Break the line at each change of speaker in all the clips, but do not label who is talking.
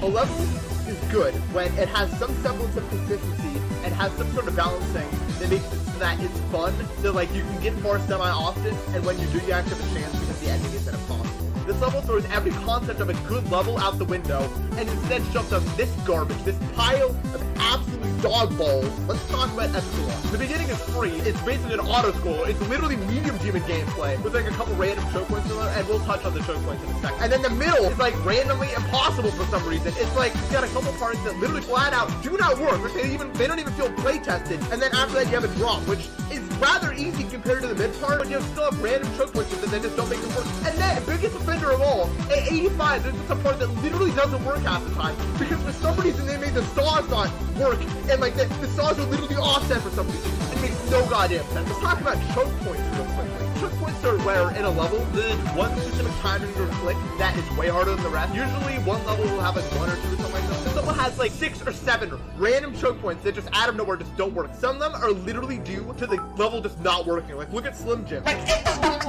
A level is good when it has some semblance of consistency and has some sort of balancing that makes it so that it's fun, that like you can get more semi-often, and when you do, you actually have a chance because the ending isn't impossible. This level throws every concept of a good level out the window and instead shoves up this garbage, this pile of absolute dog balls. Let's talk about Epsilon. The beginning is free. It's basically an auto-scroller. It's literally medium demon gameplay with like a couple random choke points in there, and we'll touch on the choke points in a second. And then the middle is like randomly impossible for some reason. It's like it's got a couple parts that literally flat out do not work. They don't even feel play tested. And then after that you have a drop, which is rather easy compared to the mid part, but you still have random choke points that they just don't make it work. And then biggest offender of all, at 85, there's just a part that literally doesn't work half the time because for some reason they made the saws not work, and like the saws are literally offset for some reason. It makes no goddamn sense. Let's talk about choke points real quickly. Choke points are where in a level there's one specific timing or click that is way harder than the rest. Usually one level will have like 1 or 2 or something like that. This level has like 6 or 7 random choke points that just out of nowhere just don't work. Some of them are literally due to the level just not working. Like look at Slim Jim. Like it doesn't work.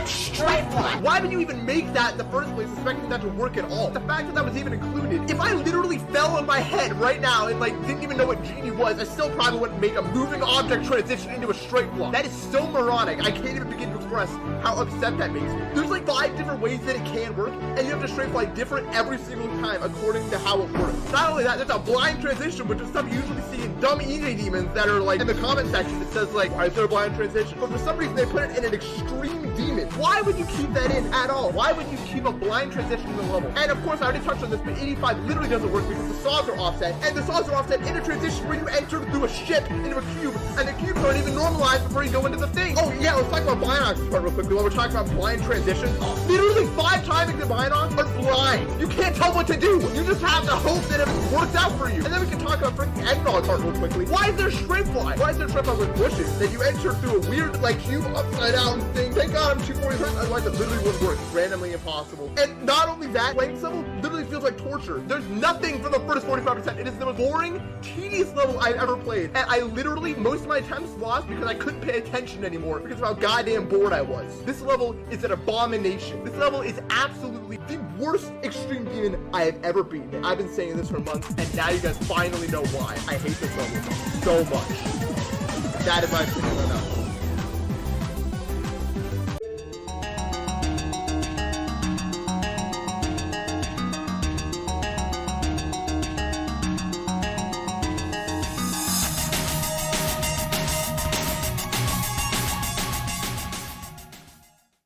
Straight line. Why would you even make that in the first place expecting that to work at all? The fact that that was even included, if I literally fell on my head right now and like didn't even know what Genie was, I still probably wouldn't make a moving object transition into a straight block. That is so moronic. I can't even begin to express how upset that makes me. There's like 5 different ways that it can work, and you have to straight fly different every single time according to how it works. Not only that, there's a blind transition, which is stuff you usually see in dumb EJ demons that are like in the comment section. It says like, why is there a blind transition? But for some reason they put it in an extreme demon. Why would you keep that in at all? Why would you keep a blind transition in the level? And of course I already touched on this, but 85 literally doesn't work because the saws are offset, and the saws are offset in a transition where you enter through a ship into a cube, and the cubes aren't even normalized before you go into the thing. Oh yeah, let's talk about Binox part real quickly while we're talking about blind transitions. Literally 5 timings in Binox are blind. You can't tell what to do. You just have to hope that it works out for you. And then we can talk about freaking Eggnog part real quickly. Why is there straight fly? Why is there straight fly with bushes that you enter through a weird like cube upside down thing? Thank God I'm 240 hertz, otherwise it literally wouldn't work. Randomly impossible. And not only that, playing this level literally feels like torture. There's nothing for the first 45%. It is the most boring, tedious level I've ever played. And I literally, most of my attempts lost because I couldn't pay attention anymore because of how goddamn bored I was. This level is an abomination. This level is absolutely the worst extreme demon I have ever beaten. I've been saying this for months, and now you guys finally know why I hate this level so much. That is my opinion enough.